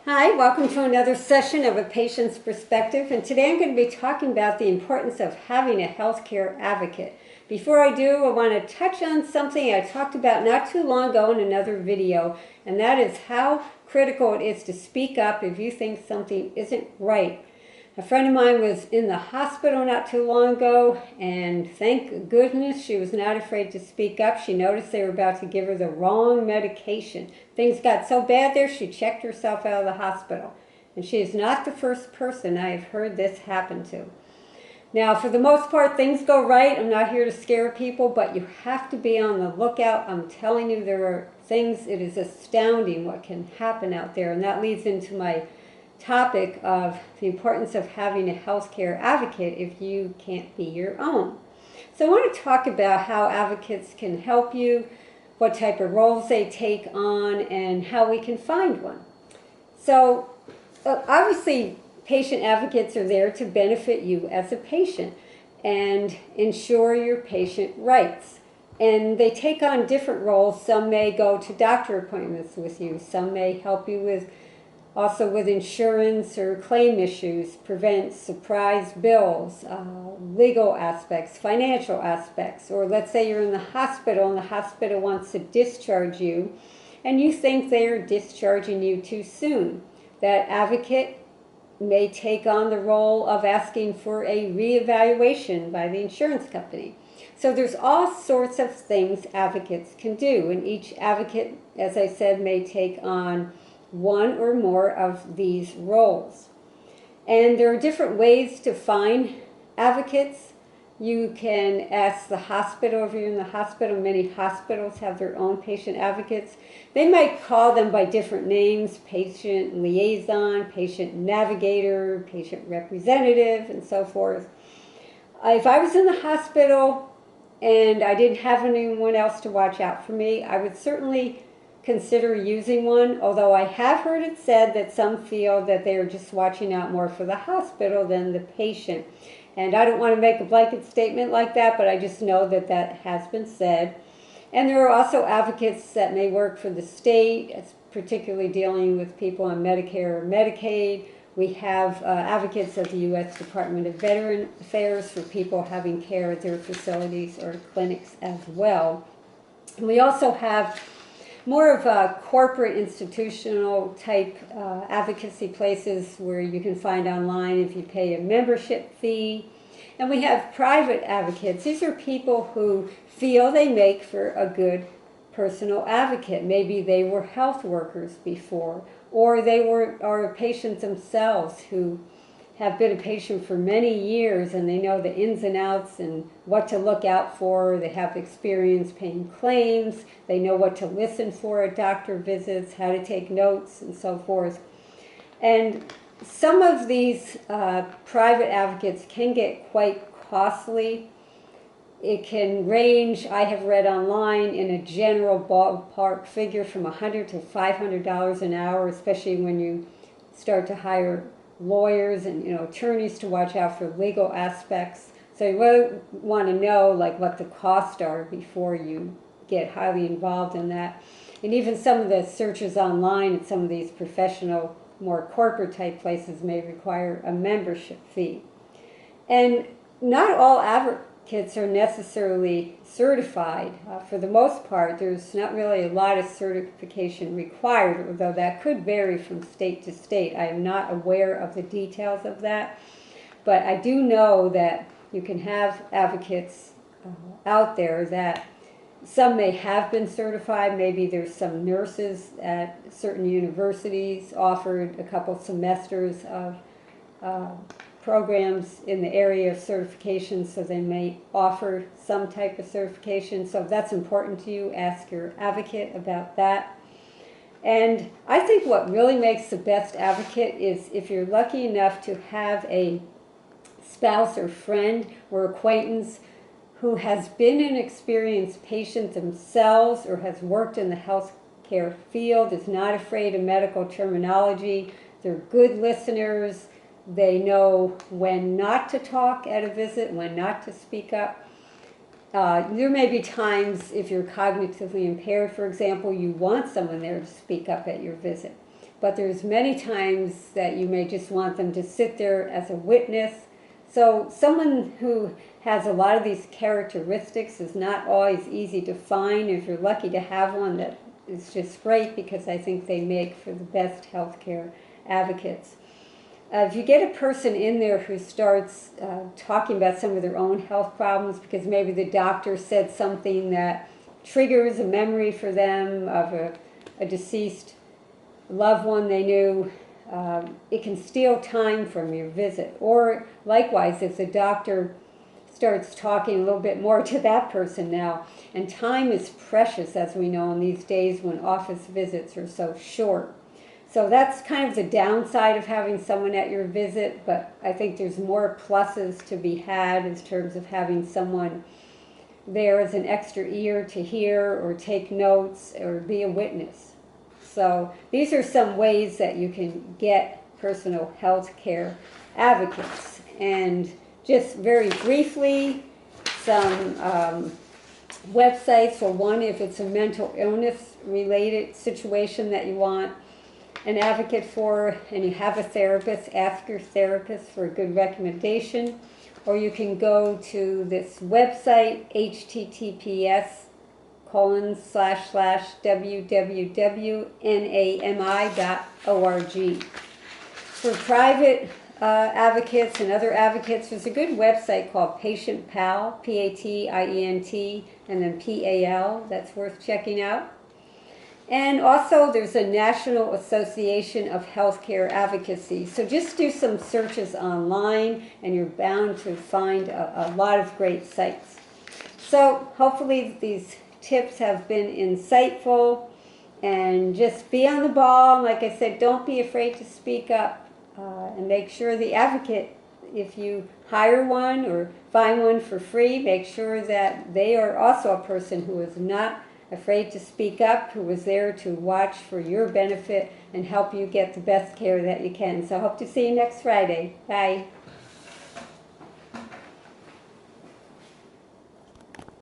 Hi, welcome to another session of A Patient's Perspective, and today I'm going to be talking about the importance of having a healthcare advocate. Before I do, I want to touch on something I talked about not too long ago in another video, and that is how critical it is to speak up if you think something isn't right. A friend of mine was in the hospital not too long ago, and thank goodness she was not afraid to speak up. She noticed they were about to give her the wrong medication. Things got so bad there, she checked herself out of the hospital. And she is not the first person I have heard this happen to. Now, for the most part, things go right. I'm not here to scare people, but you have to be on the lookout. I'm telling you, there are things, it is astounding what can happen out there. And that leads into my topic of the importance of having a healthcare advocate if you can't be your own. So I want to talk about how advocates can help you, what type of roles they take on, and how we can find one. So obviously patient advocates are there to benefit you as a patient and ensure your patient rights. And they take on different roles. Some may go to doctor appointments with you. Some may help you with insurance or claim issues, prevent surprise bills, legal aspects, financial aspects. Or let's say you're in the hospital and the hospital wants to discharge you and you think they're discharging you too soon. That advocate may take on the role of asking for a reevaluation by the insurance company. So there's all sorts of things advocates can do, and each advocate, as I said, may take on one or more of these roles. And there are different ways to find advocates. You can ask the hospital. If you're in the hospital, many hospitals have their own patient advocates. They might call them by different names: patient liaison, patient navigator, patient representative, and so forth. If I was in the hospital and I didn't have anyone else to watch out for me, I would certainly consider using one, although I have heard it said that some feel that they are just watching out more for the hospital than the patient. And I don't want to make a blanket statement like that, but I just know that that has been said. And there are also advocates that may work for the state, particularly dealing with people on Medicare or Medicaid. We have advocates at the U.S. Department of Veteran Affairs for people having care at their facilities or clinics as well. And we also have more of a corporate institutional type advocacy places where you can find online if you pay a membership fee. And we have private advocates. These are people who feel they make for a good personal advocate. Maybe they were health workers before, or they are patients themselves who have been a patient for many years and they know the ins and outs and what to look out for. They have experience paying claims. They know what to listen for at doctor visits, how to take notes, and so forth. And some of these private advocates can get quite costly. It can range, I have read online, in a general ballpark figure from $100 to $500 an hour, especially when you start to hire lawyers and attorneys to watch out for legal aspects. So you really want to know what the costs are before you get highly involved in that. And even some of the searches online at some of these professional, more corporate type places may require a membership fee. And not all advocates are necessarily certified. For the most part, there's not really a lot of certification required, although that could vary from state to state. I am not aware of the details of that, but I do know that you can have advocates out there that some may have been certified. Maybe there's some nurses at certain universities offered a couple semesters of programs in the area of certification, so they may offer some type of certification. So if that's important to you, ask your advocate about that. And I think what really makes the best advocate is if you're lucky enough to have a spouse or friend or acquaintance who has been an experienced patient themselves or has worked in the healthcare field, is not afraid of medical terminology, they're good listeners, they know when not to talk at a visit, when not to speak up. There may be times, if you're cognitively impaired, for example, you want someone there to speak up at your visit. but there's many times that you may just want them to sit there as a witness. So someone who has a lot of these characteristics is not always easy to find. If you're lucky to have one, that is just great, because I think they make for the best healthcare advocates. If you get a person in there who starts talking about some of their own health problems, because maybe the doctor said something that triggers a memory for them of a deceased loved one they knew, it can steal time from your visit. Or likewise, if the doctor starts talking a little bit more to that person now, and time is precious, as we know, in these days when office visits are so short. So that's kind of the downside of having someone at your visit, but I think there's more pluses to be had in terms of having someone there as an extra ear to hear or take notes or be a witness. So these are some ways that you can get personal health care advocates. And just very briefly, some websites. For one, if it's a mental illness related situation that you want an advocate for and you have a therapist, ask your therapist for a good recommendation. Or you can go to this website, https://www.nami.org. For private advocates and other advocates, there's a good website called Patient Pal, P-A-T-I-E-N-T, and then P-A-L, that's worth checking out. And also there's a National Association of Healthcare Advocacy. So just do some searches online and you're bound to find a lot of great sites. So hopefully these tips have been insightful, and just be on the ball. Like I said, don't be afraid to speak up, and make sure the advocate, if you hire one or find one for free, make sure that they are also a person who is not afraid to speak up, who was there to watch for your benefit and help you get the best care that you can. So I hope to see you next Friday. Bye.